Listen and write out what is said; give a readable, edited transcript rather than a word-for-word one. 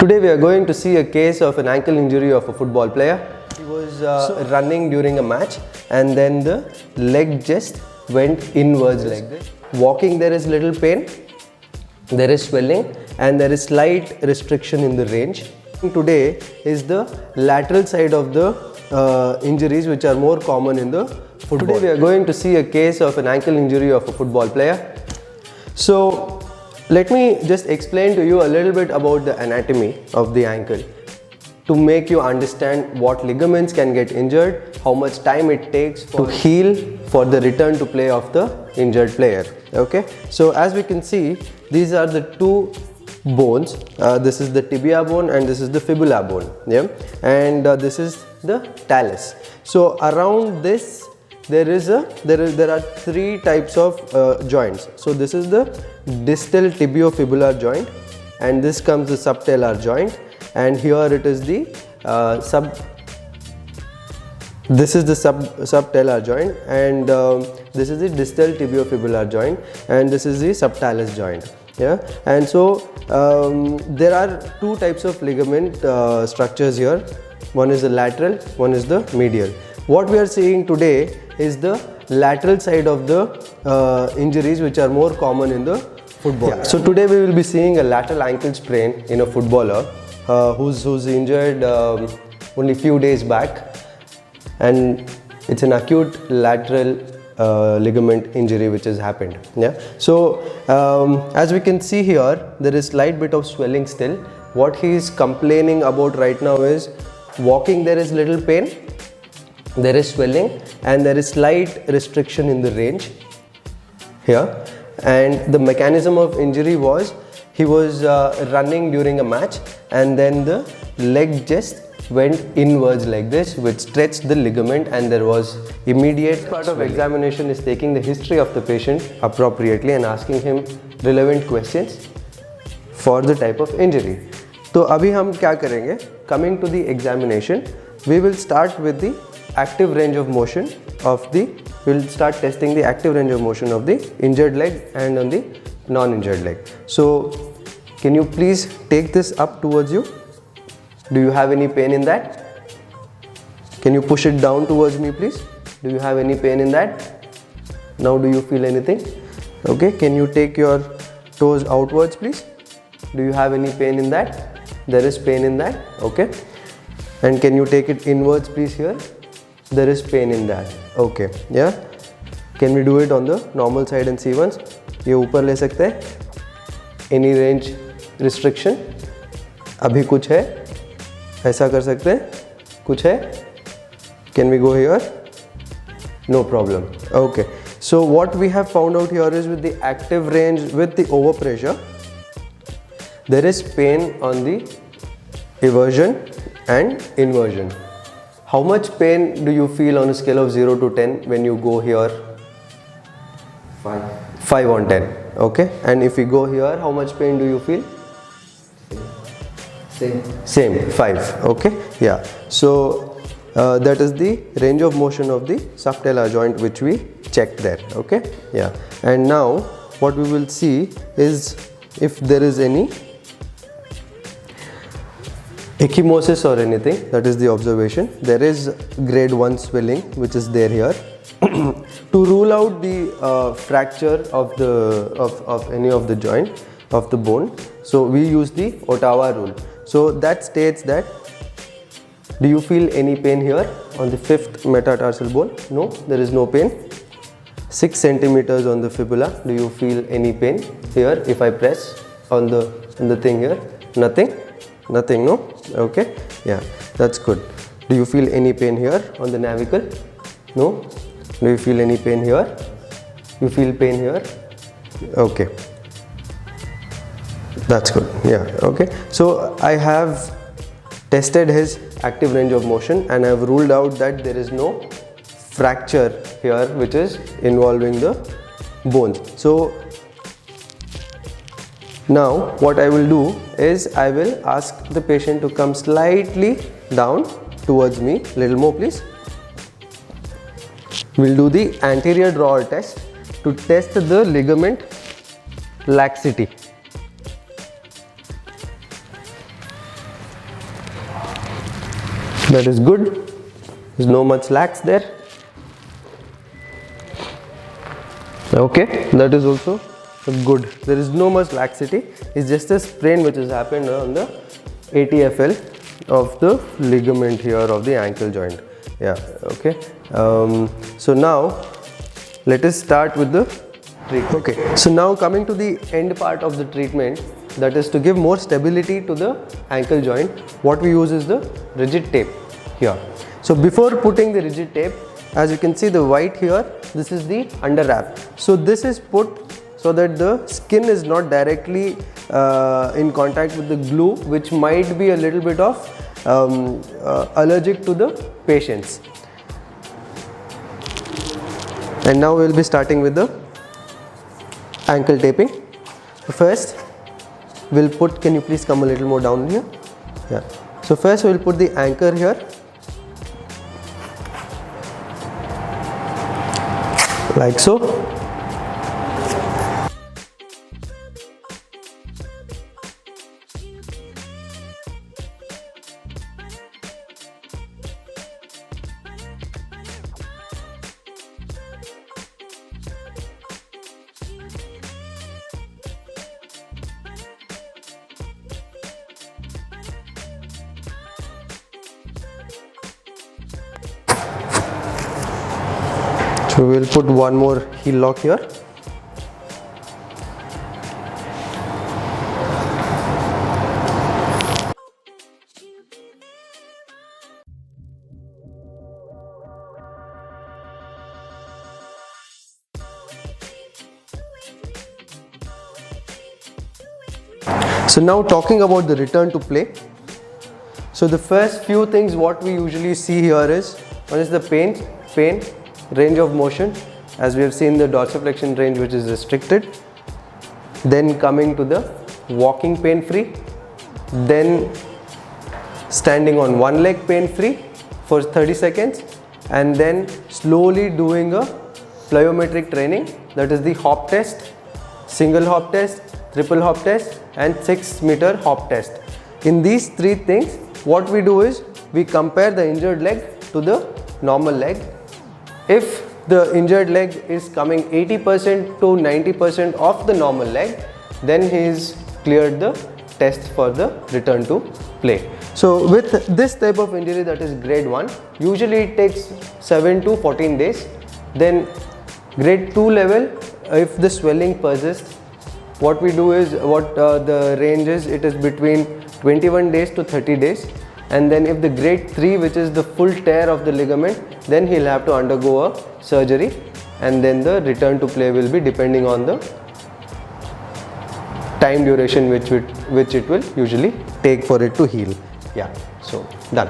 Today we are going to see a case of an ankle injury of a football player. He was running during a match and then the leg just went inwards like this. Walking there is little pain, there is swelling and there is slight restriction in the range. Today is the lateral side of the injuries which are more common in the football. Today we are going to see a case of an ankle injury of a football player. So let me just explain to you a little bit about the anatomy of the ankle to make you understand what ligaments can get injured, how much time it takes to heal for the return to play of the injured player. Okay, so as we can see, these are the two bones. This is the tibia bone and this is the fibula bone. Yeah, and this is the talus. So around this there are three types of joints. So this is the distal tibiofibular joint, and this comes the subtalar joint, and here it is the subtalar joint, and this is the distal tibiofibular joint, and this is the subtalus joint. Yeah, and so there are two types of ligament structures here. One is the lateral, one is the medial. What we are seeing today is the lateral side of the injuries which are more common in the football. Yeah. So today we will be seeing a lateral ankle sprain in a footballer who's injured only few days back, and it's an acute lateral ligament injury which has happened. Yeah. So as we can see here, there is slight bit of swelling still. What he is complaining about right now is walking there is little pain, there is swelling and there is slight restriction in the range here. And the mechanism of injury was he was running during a match and then the leg just went inwards like this, which stretched the ligament, and there was immediate part of examination is taking the history of the patient appropriately and asking him relevant questions for the type of injury. तो अभी हम क्या करेंगे? Coming to the examination, we will start with the active range of motion of the, we'll start testing the active range of motion of the injured leg and on the non-injured leg. So can you please take this up towards you? Do you have any pain in that? Can you push it down towards me please? Do you have any pain in that? Now do you feel anything? Okay, can you take your toes outwards please? Do you have any pain in that? There is pain in that. Okay, and can you take it inwards please here? There is pain in that. Okay, yeah. Can we do it on the normal side and see once? ये ऊपर ले सकते हैं. Any range restriction? अभी कुछ है? ऐसा कर सकते हैं? कुछ है? Can we go here? No problem. Okay. So what we have found out here is with the active range, with the overpressure, there is pain on the eversion and inversion. How much pain do you feel on a scale of 0 to 10 when you go here? 5. 5 on 10. Okay. And if we go here, how much pain do you feel? Same. 5. Okay. Yeah. So that is the range of motion of the subtalar joint which we checked there. Okay. Yeah. And now what we will see is if there is any ecchymosis or anything, that is the observation. There is grade 1 swelling which is there here. To rule out the fracture of any of the joint of the bone, so we use the Ottawa rule. So that states that, do you feel any pain here on the 5th metatarsal bone? No, there is no pain. 6 centimeters on the fibula, do you feel any pain here? If I press on the thing here, nothing, no. Okay, yeah, that's good. Do you feel any pain here on the navicle? No. Do you feel any pain here? You feel pain here? Okay, that's good. Yeah. Okay, so I have tested his active range of motion and I have ruled out that there is no fracture here which is involving the bones. So now what I will do is I will ask the patient to come slightly down towards me, little more please. We'll do the anterior drawer test to test the ligament laxity. That is good. There's no much lax there. Okay, that is also good. There is no much laxity. It's just a sprain which has happened on the ATFL of the ligament here of the ankle joint. Yeah, okay. So now let us start with the treatment. Okay, so now coming to the end part of the treatment, that is to give more stability to the ankle joint, what we use is the rigid tape here. So before putting the rigid tape, as you can see the white here, this is the under wrap. So this is put so that the skin is not directly in contact with the glue, which might be a little bit of allergic to the patients. And now we will be starting with the ankle taping. First we'll put, can you please come a little more down here? Yeah. So first we'll put the anchor here. Like so. So we will put one more heel lock here. So now talking about the return to play. So the first few things what we usually see here is, one is the pain, range of motion, as we have seen the dorsiflexion range which is restricted, then coming to the walking pain free, then standing on one leg pain free for 30 seconds, and then slowly doing a plyometric training, that is the hop test, single hop test, triple hop test and 6-meter hop test. In these three things, what we do is we compare the injured leg to the normal leg. If the injured leg is coming 80% to 90% of the normal leg, then he is cleared the test for the return to play. So with this type of injury, that is grade 1, usually it takes 7 to 14 days. Then grade 2 level, if the swelling persists, what we do is, the range is, it is between 21 days to 30 days. And then if the grade 3, which is the full tear of the ligament, then he'll have to undergo a surgery, and then the return to play will be depending on the time duration which it will usually take for it to heal. Yeah, so done.